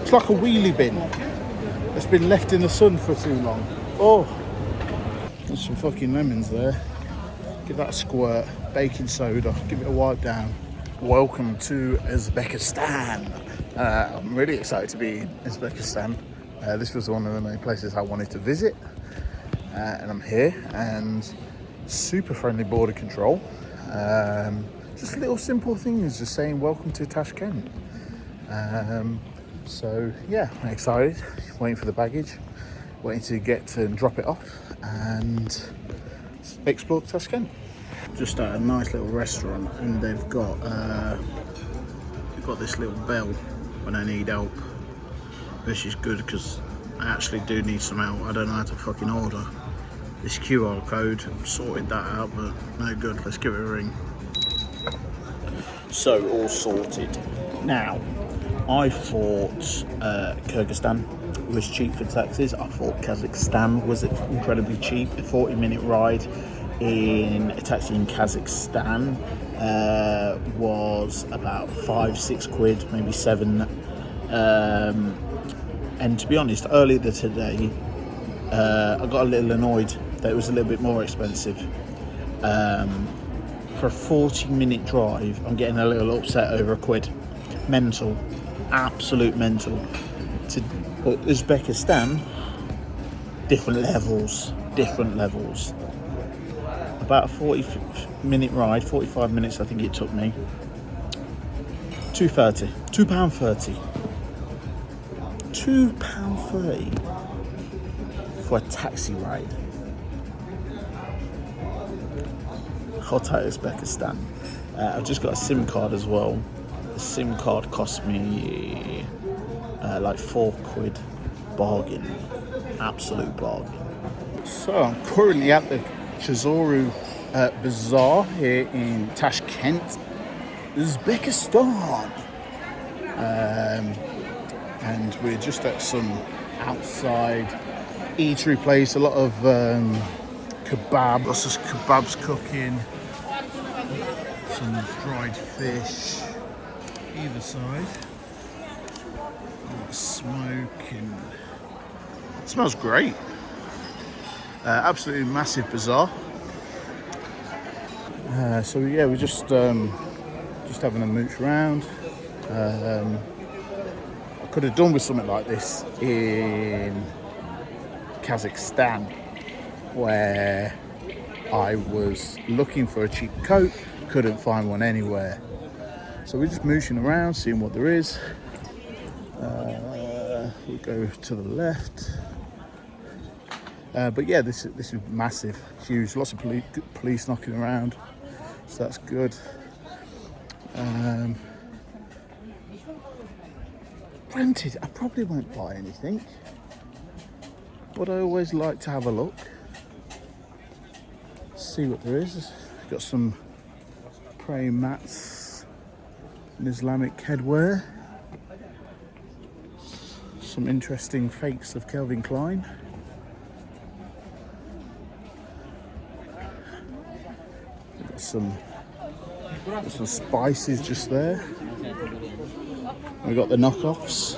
It's like a wheelie bin that's been left in the sun for too long. Oh, there's some fucking lemons there. Give that a squirt. Baking soda. Give it a wipe down. Welcome to Uzbekistan. I'm really excited to be in Uzbekistan. This was one of the many places I wanted to visit. And I'm here, and super friendly border control. Just little simple things, just saying welcome to Tashkent. So yeah, I'm excited, waiting for the baggage, waiting to get to drop it off and explore Tashkent. Just at a nice little restaurant, and they've got this little bell when I need help, which is good because I actually do need some help. I don't know how to fucking order this QR code. I've sorted that out, but no good. Let's give it a ring. So all sorted. Now, I thought Kyrgyzstan was cheap for taxis. I thought Kazakhstan was incredibly cheap. A 40-minute ride in a taxi in Kazakhstan was about 5-6 quid, maybe 7. And to be honest, earlier today, I got a little annoyed that it was a little bit more expensive. For a 40-minute drive, I'm getting a little upset over a quid. Mental, absolute mental. But Uzbekistan, different levels. About a 40-minute ride, 45 minutes I think it took me. £2.30. £2.30 for a taxi ride. Hot out Uzbekistan. I've just got a SIM card as well. The SIM card cost me like 4 quid. Bargain. Absolute bargain. So I'm currently at the Chizoru Bazaar here in Tashkent, Uzbekistan. And we're just at some outside eatery place. A lot of kebab. Lots of kebabs cooking. Some dried fish either side. Smoke, and it smells great. Absolutely massive bazaar. So yeah, we're just having a mooch around. I could have done with something like this in Kazakhstan, where I was looking for a cheap coat, couldn't find one anywhere. So we're just mooching around, seeing what there is. We'll go to the left. But yeah, this is massive, huge. Lots of police knocking around, so that's good. Granted, I probably won't buy anything, but I always like to have a look, see what there is. Got some praying mats and Islamic headwear. Some interesting fakes of Calvin Klein. We've got some spices just there. We've got the knockoffs.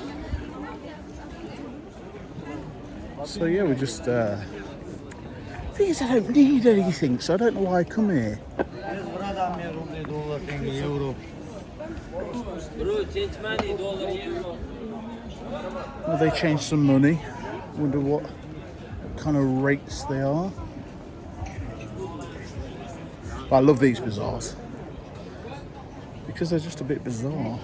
So yeah, we just thing is, I don't need anything, so I don't know why I come here. Well, they changed some money. Wonder what kind of rates they are. But I love these bazaars because they're just a bit bizarre.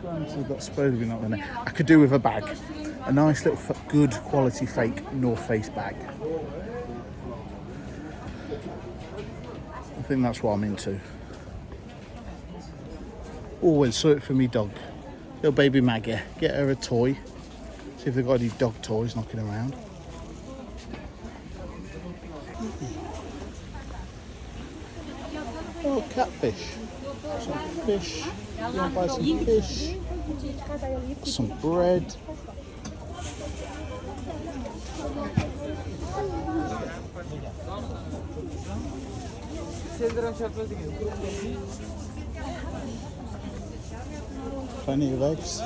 Granted, that's supposed to be not the name. I could do with a bag, a nice little good quality fake North Face bag. I think that's what I'm into. Always saw it for me dog. Little baby Maggie, get her a toy. See if they've got any dog toys knocking around. Oh, catfish. Some fish. You want to buy some fish? Some bread. Plenty of eggs.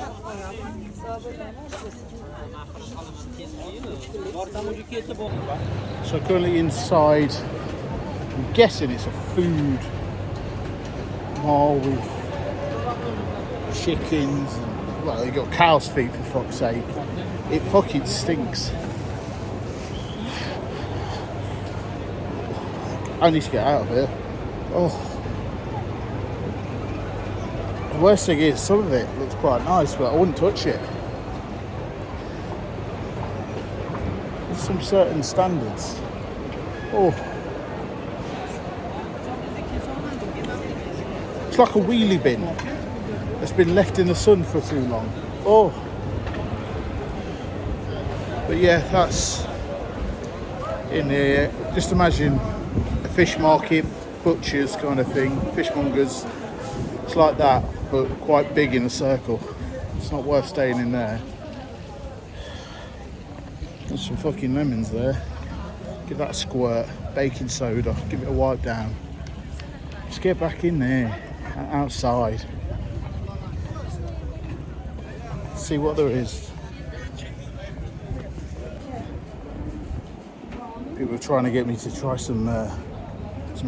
So currently inside, I'm guessing it's a food mall with chickens and, well, you got cow's feet for fuck's sake. It fucking stinks. I need to get out of here. Oh. The worst thing is, some of it looks quite nice, but I wouldn't touch it. There's some certain standards. Oh. It's like a wheelie bin that's been left in the sun for too long. Oh. But yeah, that's in here. Just imagine a fish market, butchers kind of thing, fishmongers. It's like that, but quite big in a circle. It's not worth staying in there. There's some fucking lemons there. Give that a squirt. Baking soda. Give it a wipe down. Just get back in there. Outside. See what there is. People are trying to get me to try some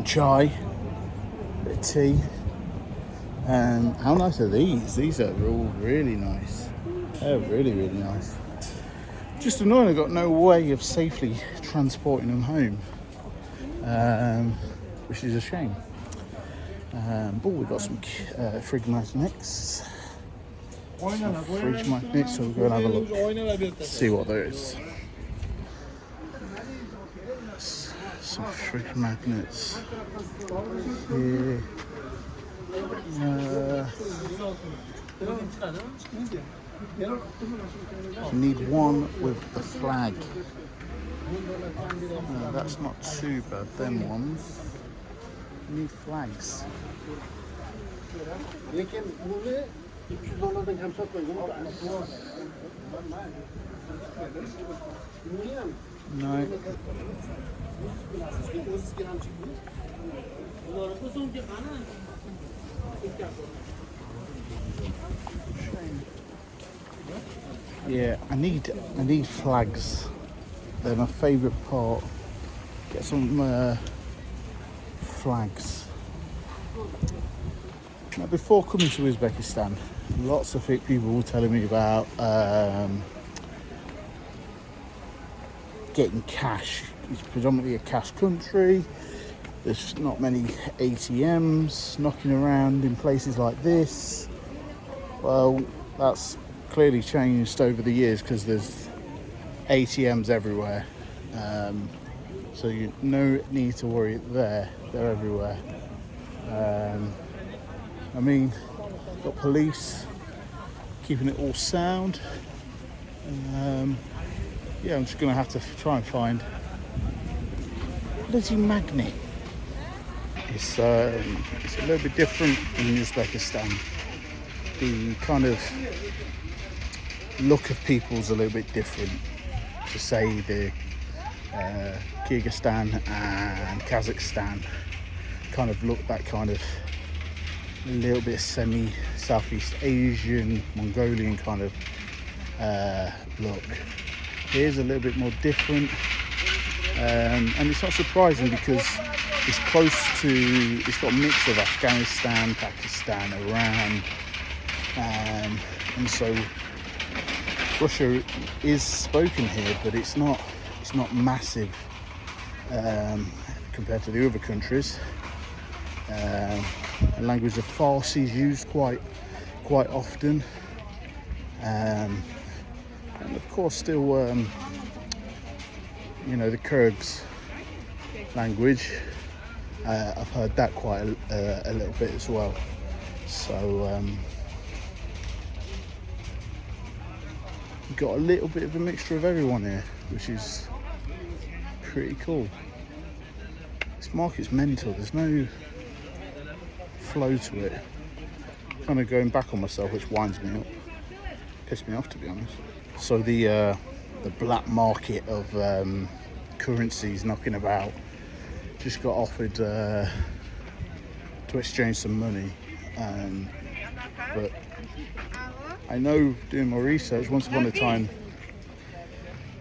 chai, bit of tea. And how nice are these? These are all really nice. They're really, really nice. Just annoying, I've got no way of safely transporting them home, which is a shame. But we've got some fridge magnets. Fridge magnets, so we'll go and have a look, see what there is. Some fridge magnets here. You need one with the flag. That's not too bad, them ones. You need flags. No. Yeah, I need flags. They're my favourite part. Get some flags. Now, before coming to Uzbekistan, lots of people were telling me about getting cash. It's predominantly a cash country. There's not many ATMs knocking around in places like this. Well, that's clearly changed over the years because there's ATMs everywhere. So you no need to worry there. They're everywhere. I mean, got police keeping it all sound. Yeah, I'm just going to have to try and find a bloody magnet. It's a little bit different in Uzbekistan. The kind of look of people's a little bit different to say the Kyrgyzstan and Kazakhstan kind of look that kind of a little bit semi Southeast Asian, Mongolian kind of look. Here's a little bit more different, and it's not surprising because it's close to, it's got a mix of Afghanistan, Pakistan, Iran, and so Russia is spoken here, but it's not massive compared to the other countries. The language of Farsi is used quite often, and of course still the Kyrgyz language. I've heard that quite a little bit as well. So we've got a little bit of a mixture of everyone here, which is pretty cool. This market's mental. There's no flow to it. Kind of going back on myself, which winds me up. Pissed me off, to be honest. So the black market of currencies knocking about. Just got offered to exchange some money, but I know, doing my research, once upon a time,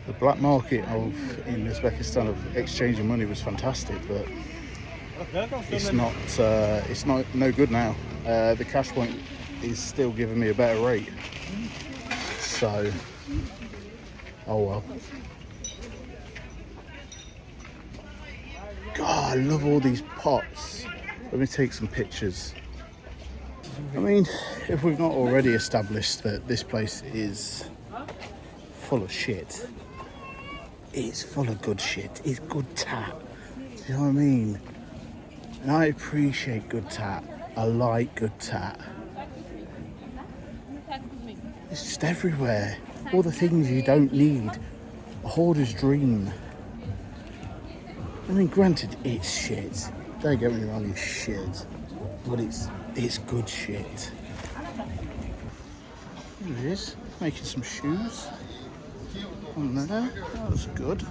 the black market in Uzbekistan of exchanging money was fantastic, but it's not no good now. The cash point is still giving me a better rate, so oh well. God, I love all these pots. Let me take some pictures. I mean, if we've not already established that this place is full of shit, it's full of good shit. It's good tat. Do you know what I mean? And I appreciate good tat. I like good tat. It's just everywhere. All the things you don't need. A hoarder's dream. I mean, granted, it's shit. Don't get me wrong, it's shit. But it's good shit. There it is, making some shoes. On there, that's good.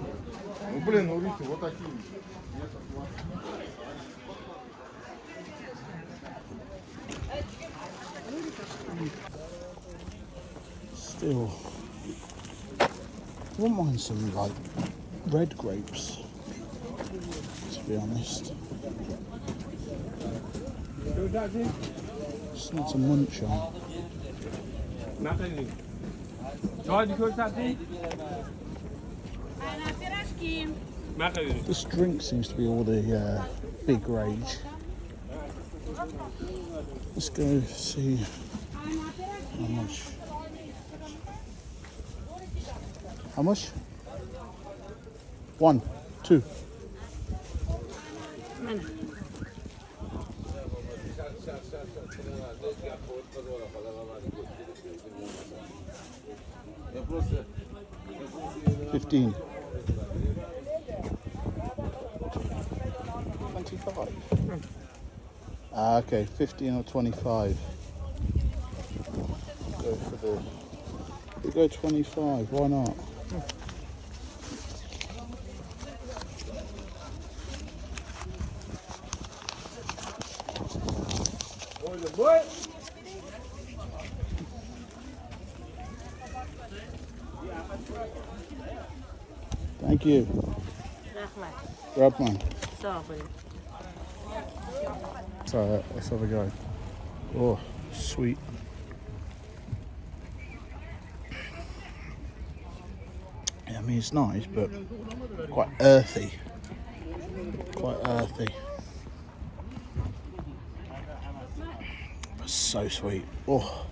Still, I wouldn't mind some like red grapes, to be honest. Just need to munch on. This drink seems to be all the big rage. Let's go see how much. How much? 1, 2. $15. 25. Okay, 15 or 25. Go for the. We go 25. Why not? Thank you. Rahman. So let's have a go. Oh, sweet. Yeah, I mean it's nice, but quite earthy. Quite earthy. But so sweet. Oh.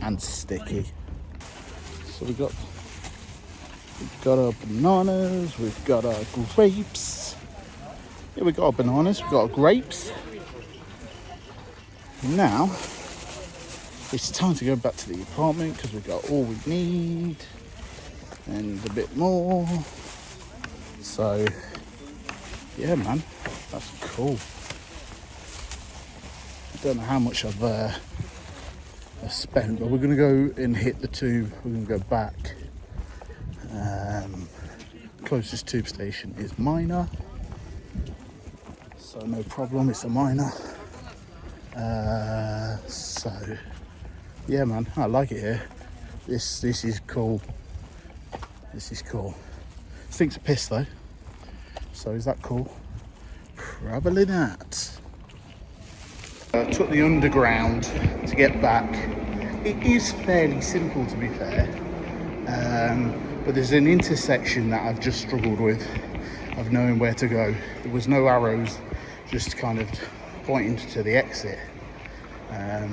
And sticky. So we've got our bananas, we've got our grapes. Yeah, we've got our bananas, we've got our grapes. Now it's time to go back to the apartment because we've got all we need and a bit more. So yeah, man, that's cool. I don't know how much I've spent, but we're going to go and hit the tube. We're going to go back. Closest tube station is Minor, so no problem, it's a Minor. So yeah, man, I like it here. This is cool. This is cool. Stinks of piss though, so is that cool? Probably not. Took the underground to get back. It is fairly simple, to be fair, but there's an intersection that I've just struggled with of knowing where to go. There was no arrows, just kind of pointing to the exit. There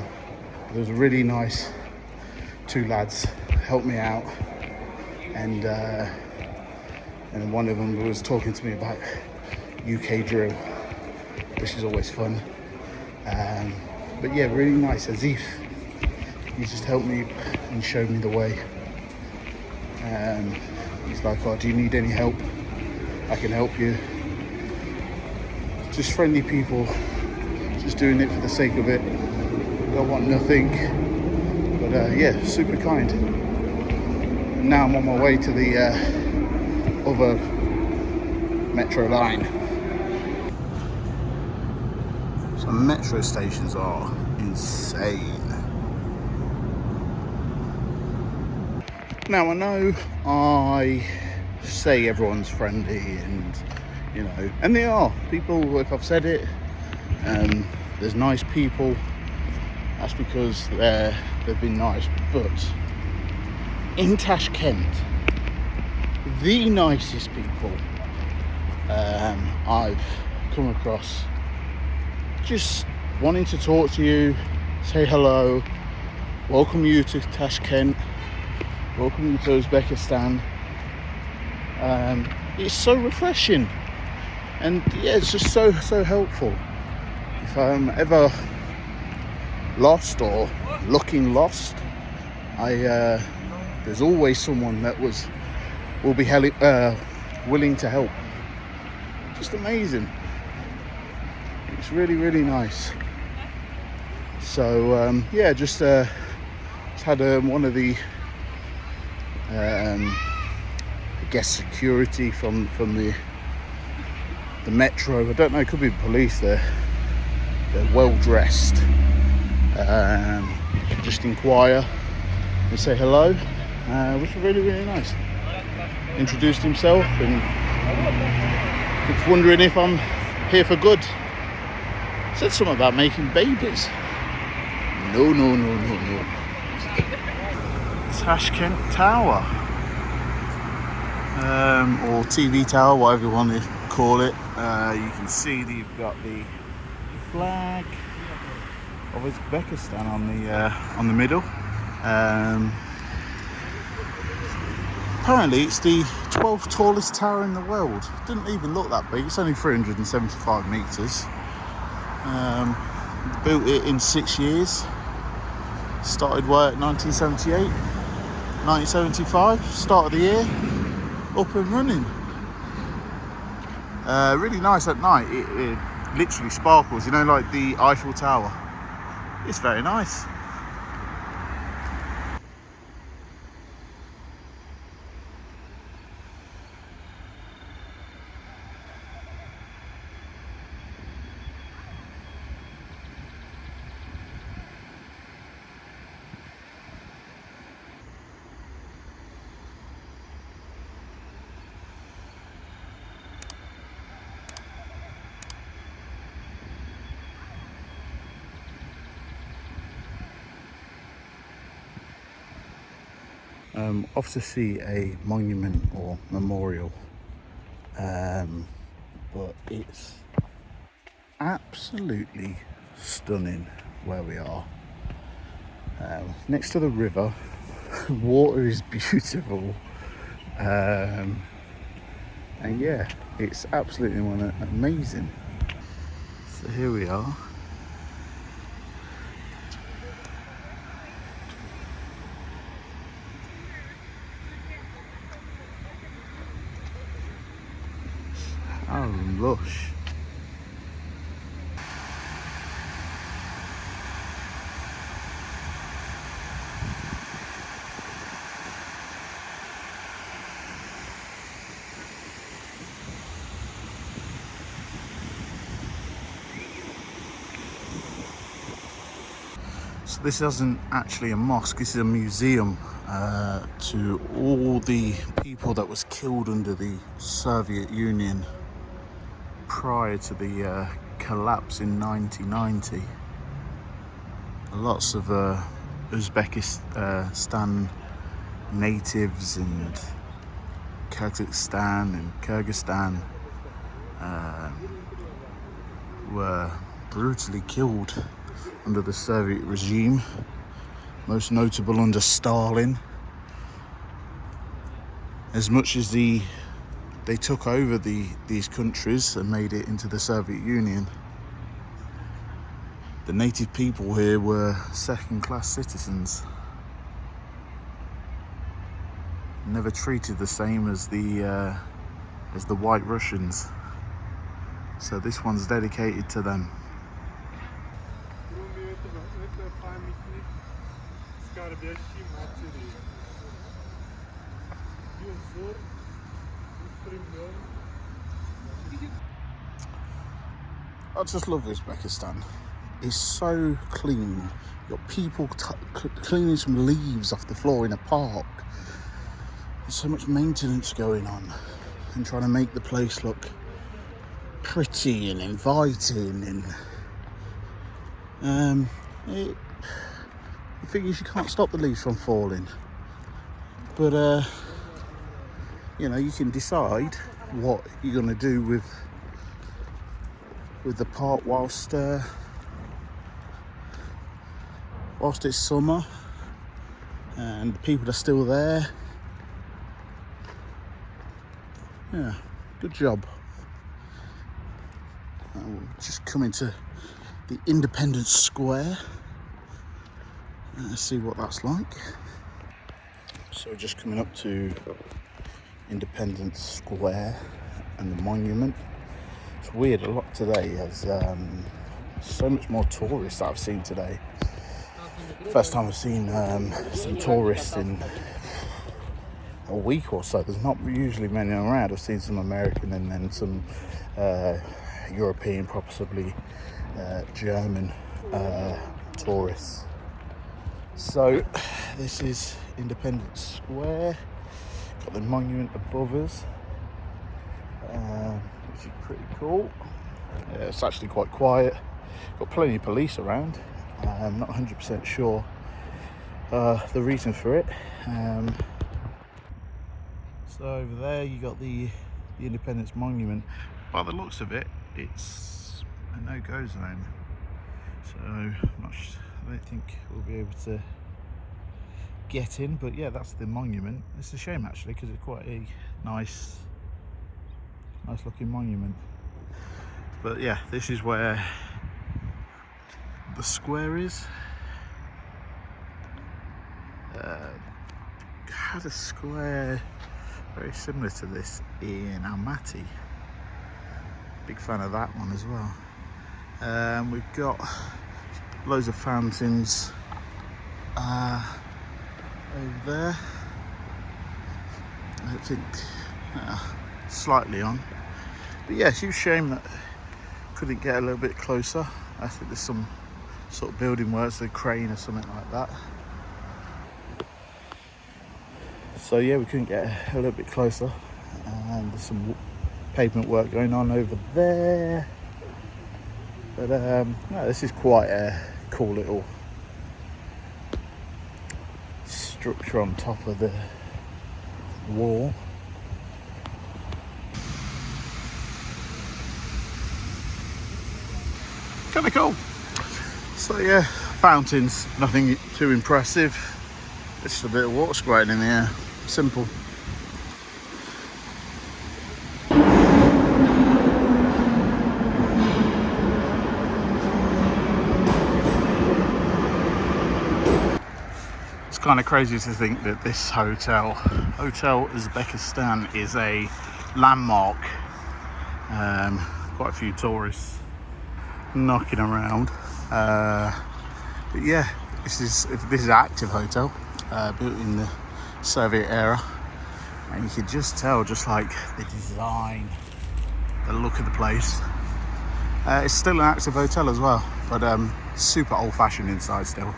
was a really nice 2 lads helped me out, and one of them was talking to me about UK drill, which is always fun. But yeah, really nice. Azif, he just helped me and showed me the way. He's like, oh, do you need any help? I can help you. Just friendly people, just doing it for the sake of it. Don't want nothing. But yeah, super kind. And now I'm on my way to the other metro line. So metro stations are insane. Now I know I say everyone's friendly and, you know, and they are. People, if I've said it, there's nice people, that's because they've been nice. But in Tashkent, the nicest people I've come across, just wanting to talk to you, say hello, welcome you to Tashkent, welcome you to Uzbekistan. It's so refreshing, and yeah, it's just so will if I'm ever lost or looking lost, there's always someone that will be willing to help. Just amazing. It's really nice. So yeah, just had one of the I guess security from the metro. I don't know, it could be police. They're well dressed. Just inquire and say hello, which is really nice. Introduced himself and was wondering if I'm here for good. Said something about making babies. No. Tashkent Tower, or TV Tower, whatever you want to call it. You can see that you've got the flag of Uzbekistan on the middle. Apparently it's the 12th tallest tower in the world. Didn't even look that big. It's only 375 metres. Built it in 6 years. Started work 1978, 1975, start of the year, up and running. Really nice at night. It literally sparkles, you know, like the Eiffel Tower. It's very nice. Off to see a monument or memorial, but it's absolutely stunning where we are. Next to the river, water is beautiful, and yeah, it's absolutely amazing. So here we are. How lush. So this isn't actually a mosque, this is a museum to all the people that was killed under the Soviet Union prior to the collapse in 1990. Lots of Uzbekistan natives and Kazakhstan and Kyrgyzstan were brutally killed under the Soviet regime, most notable under Stalin. As much as they took over these countries and made it into the Soviet Union, the native people here were second-class citizens, never treated the same as the White Russians. So this one's dedicated to them. I just love Uzbekistan. It's so clean. You've got people cleaning some leaves off the floor in a park. There's so much maintenance going on and trying to make the place look pretty and inviting. And the thing is, you can't stop the leaves from falling. But you know, you can decide what you're going to do with the park whilst it's summer and the people are still there. Yeah, good job. We're just coming to the Independence Square. Let's see what that's like. So we're just coming up to Independence Square and the monument. It's weird, a lot today has so much more tourists that I've seen today. First time I've seen some tourists in a week or so. There's not usually many around. I've seen some American and then some European, possibly German tourists. So this is Independence Square. Got the monument above us, which is pretty cool. It's actually quite quiet. Got plenty of police around. I'm not 100% sure the reason for it. So over there you got the Independence Monument. By the looks of it, it's a no-go zone. So I don't think we'll be able to get in, but yeah, that's the monument. It's a shame actually, because it's quite a nice looking monument. But yeah, this is where the square is. Had a square very similar to this in Almaty. Big fan of that one as well. We've got loads of fountains over there. I think slightly on, but yeah, huge shame that couldn't get a little bit closer. I think there's some sort of building works, a crane or something like that. So yeah, we couldn't get a little bit closer, and there's some pavement work going on over there. But no, this is quite a cool little structure on top of the wall. Kind of cool. So yeah, fountains, nothing too impressive. It's just a bit of water spraying in the air. Simple. It's kind of crazy to think that this Hotel Uzbekistan, is a landmark. Quite a few tourists knocking around. But yeah, this is an active hotel, built in the Soviet era, and you can just tell, just like the design, the look of the place. It's still an active hotel as well, but super old-fashioned inside still.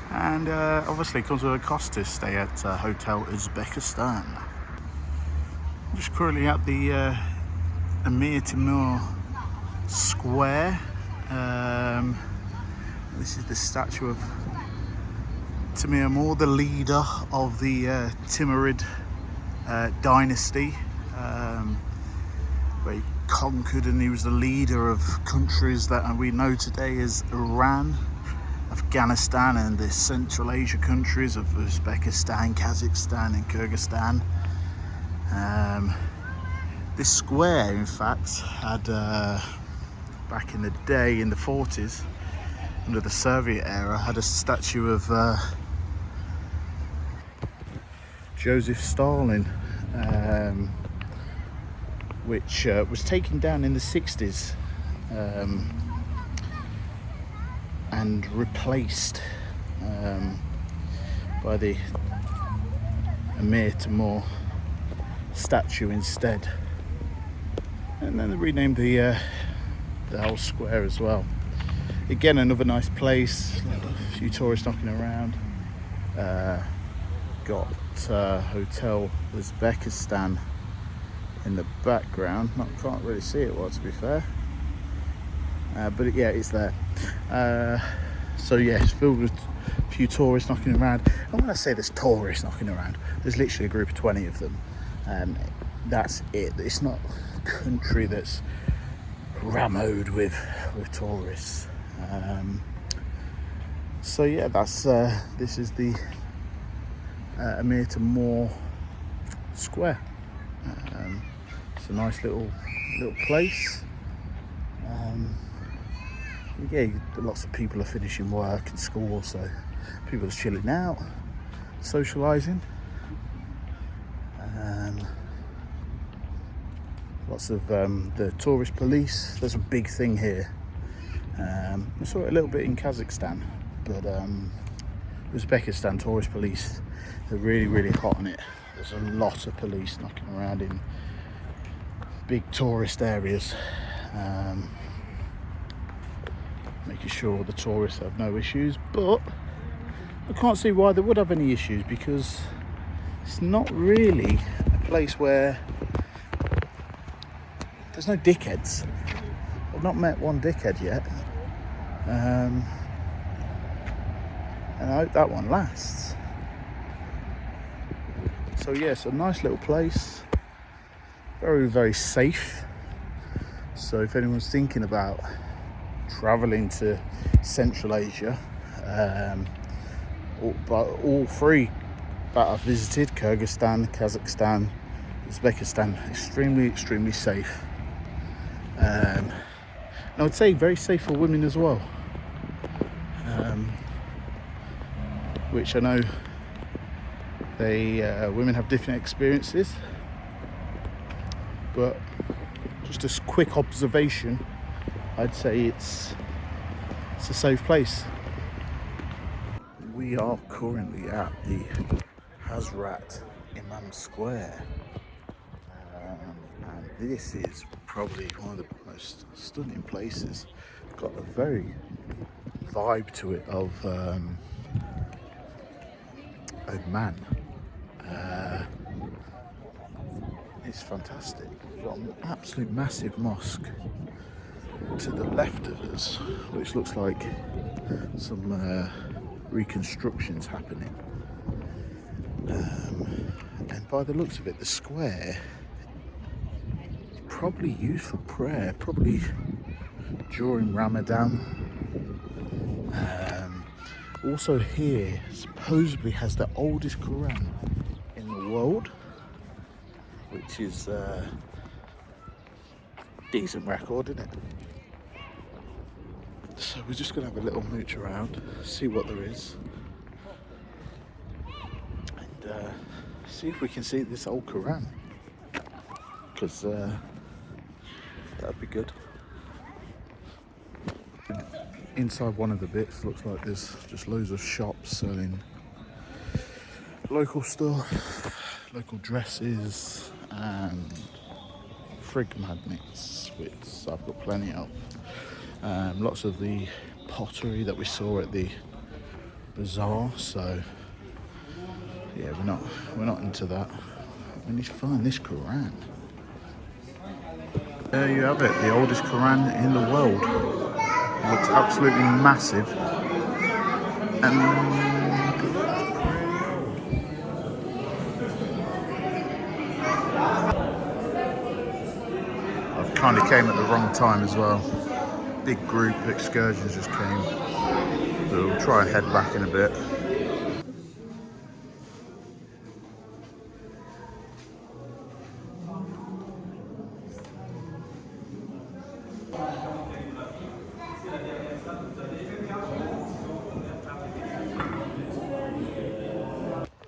And obviously it comes with a cost to stay at Hotel Uzbekistan. I'm just currently at the Emir Timur Square. This is the statue of Timur, the leader of the Timurid dynasty, where he conquered, and he was the leader of countries that we know today as Iran, Afghanistan, and the Central Asia countries of Uzbekistan, Kazakhstan and Kyrgyzstan. This square, in fact, had back in the day, in the 40s, under the Soviet era, had a statue of Joseph Stalin, which was taken down in the 60s and replaced by the Emir Timur statue instead. And then they renamed the the whole square as well. Again, another nice place, a few tourists knocking around. Got Hotel Uzbekistan in the background. Can't really see it well, to be fair. But yeah, it's there. So yeah, it's filled with a few tourists knocking around. And when I say there's tourists knocking around, there's literally a group of 20 of them. That's it. It's not a country that's rammed with tourists. So yeah, that's this is the Amir to Moor Square. It's a nice little place. Yeah, lots of people are finishing work and school, so people are chilling out, socialising. Lots of the tourist police. There's a big thing here. I saw it a little bit in Kazakhstan, but Uzbekistan tourist police, they're really hot on it. There's a lot of police knocking around in big tourist areas, making sure the tourists have no issues. But I can't see why they would have any issues, because it's not really a place where there's no dickheads. I've not met one dickhead yet, and I hope that one lasts. So yes, a nice little place, very safe. So if anyone's thinking about travelling to Central Asia, all three that I've visited, Kyrgyzstan, Kazakhstan, Uzbekistan, extremely safe. And I would say very safe for women as well, which I know women have different experiences, but just a quick observation, I'd say it's a safe place. We are currently at the Hazrat Imam Square, and this is probably one of the most stunning places. Got a very vibe to it of Oman. It's fantastic. We've got an absolute massive mosque to the left of us, which looks like some reconstruction's happening. And by the looks of it, the square is probably used for prayer, probably during Ramadan. Also here, supposedly has the oldest Quran in the world, which is a decent record, isn't it? So we're just going to have a little mooch around, see what there is, and see if we can see this old Quran, because that'd be good. Inside one of the bits looks like there's just loads of shops selling local stuff, local dresses and frig magnets, which I've got plenty of. Lots of the pottery that we saw at the bazaar, so yeah, we're not into that. We need to find this Quran. There you have it, the oldest Quran in the world. It looks absolutely massive, and I've kind of came at the wrong time as well. Big group excursions just came, so we'll try and head back in a bit.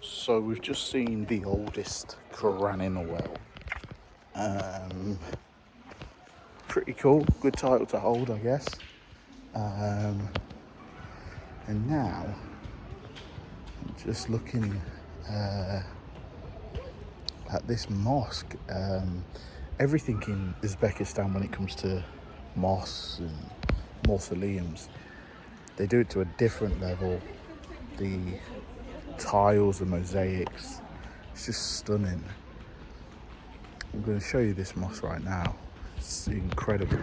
So we've just seen the oldest Quran in the world. Pretty cool, good title to hold, I guess. And now, just looking at this mosque, everything in Uzbekistan when it comes to mosques and mausoleums. They do it to a different level. The tiles, the mosaics, it's just stunning. I'm going to show you this mosque right now. It's incredible.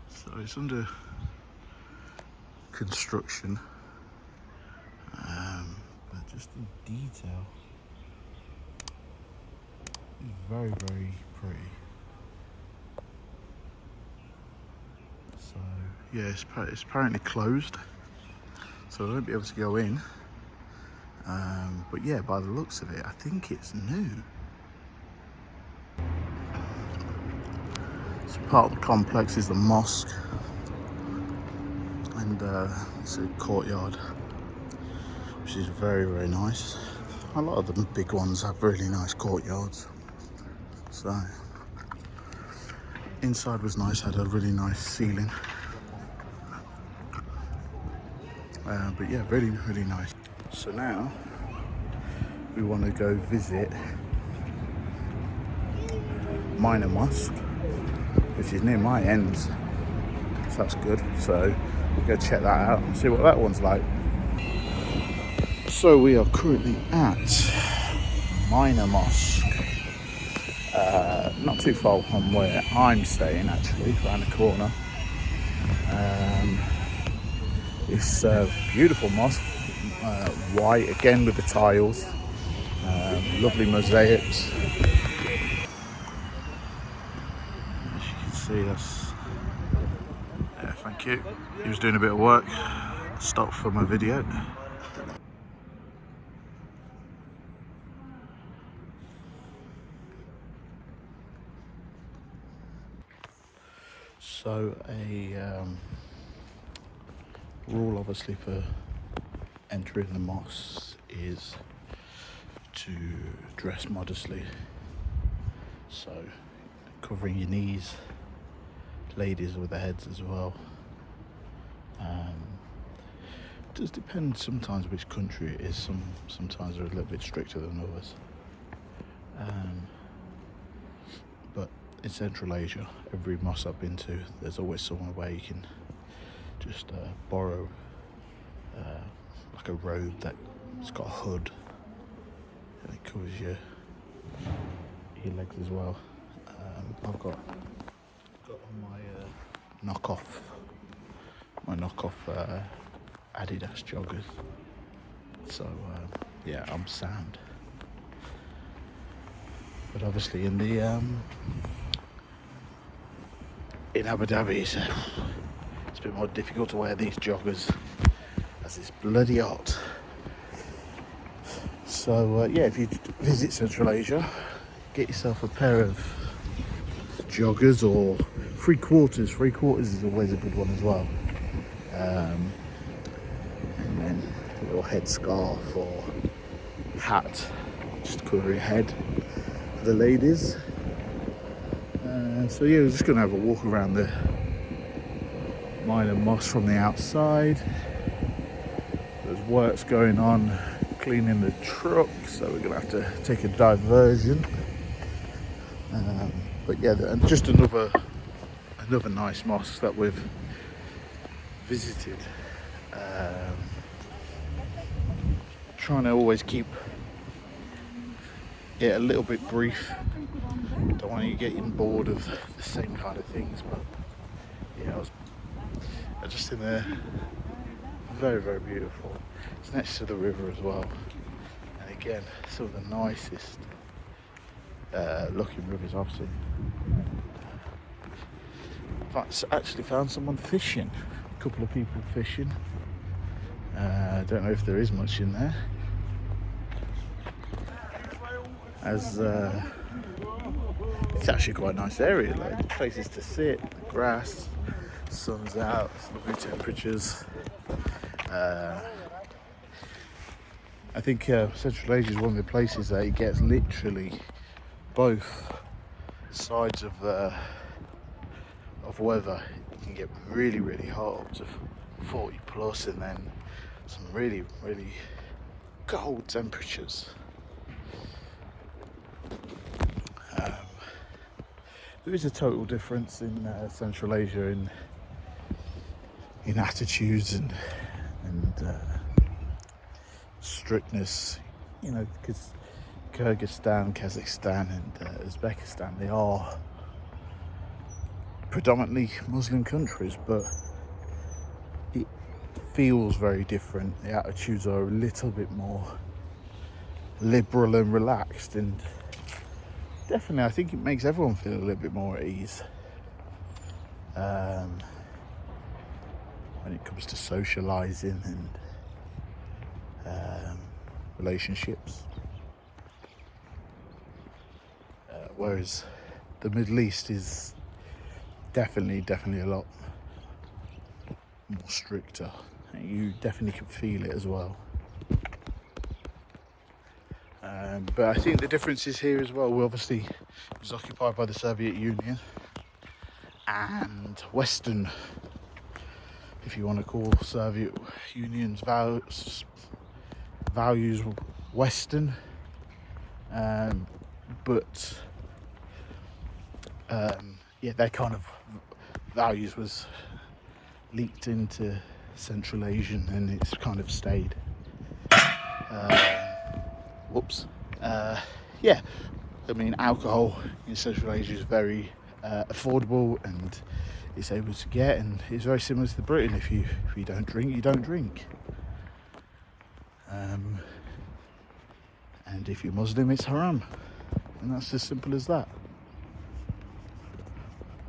So it's under construction, but just the detail is very, very pretty. So yeah, it's apparently closed, so I won't be able to go in. But yeah, by the looks of it, I think it's new. So part of the complex is the mosque, and it's a courtyard, which is very, very nice. A lot of the big ones have really nice courtyards. So inside was nice, had a really nice ceiling. But yeah, really, really nice. So now we want to go visit Minor Mosque, which is near my ends. So that's good. So we'll go check that out and see what that one's like. So we are currently at Minor Mosque. Not too far from where I'm staying, actually, around the corner. It's a beautiful mosque, white again with the tiles, lovely mosaics. As you can see, that's, yeah, thank you. He was doing a bit of work, stopped for my video. So a rule obviously for entering the mosque is to dress modestly, so covering your knees, ladies with their heads as well. It does depend sometimes which country it is. Sometimes they're a little bit stricter than others, but in Central Asia, every mosque I've been to, there's always somewhere where you can just borrow like a robe that's got a hood and it covers your legs as well. I've got on my knockoff Adidas joggers, so yeah, I'm sound. But obviously in Abu Dhabi, it's a bit more difficult to wear these joggers as it's bloody hot. So yeah, if you visit Central Asia, get yourself a pair of joggers or three quarters. Three quarters is always a good one as well. And then a little headscarf or hat, just to cover your head for the ladies. So yeah, we're just going to have a walk around the Minor Mosque from the outside. There's works going on cleaning the truck, so we're going to have to take a diversion. But yeah, and just another nice mosque that we've visited. Trying to always keep it a little bit brief. Don't want you getting bored of the same kind of things, but yeah, I just in there. Very, very beautiful. It's next to the river as well, and again, some of the nicest looking rivers I've seen. I actually found someone fishing, a couple of people fishing. I don't know if there is much in there, as it's actually quite a nice area, like places to sit, grass, sun's out, it's lovely temperatures. I think Central Asia is one of the places that it gets literally both sides of weather. You can get really, really hot, up to 40 plus, and then some really, really cold temperatures. there is a total difference in Central Asia in attitudes and strictness. You know, because Kyrgyzstan, Kazakhstan, and Uzbekistan, they are predominantly Muslim countries, but it feels very different. The attitudes are a little bit more liberal and relaxed, and definitely I think it makes everyone feel a little bit more at ease when it comes to socializing and relationships, whereas the Middle East is definitely a lot more stricter. You definitely can feel it as well. But I think the difference is here as well. It was occupied by the Soviet Union and Western, if you want to call Soviet Union's values Western, but their kind of values was leaked into Central Asian, and it's kind of stayed. I mean, alcohol in Central Asia is very affordable, and it's able to get, and it's very similar to Britain. If you don't drink, you don't drink. And if you're Muslim, it's haram, and that's as simple as that.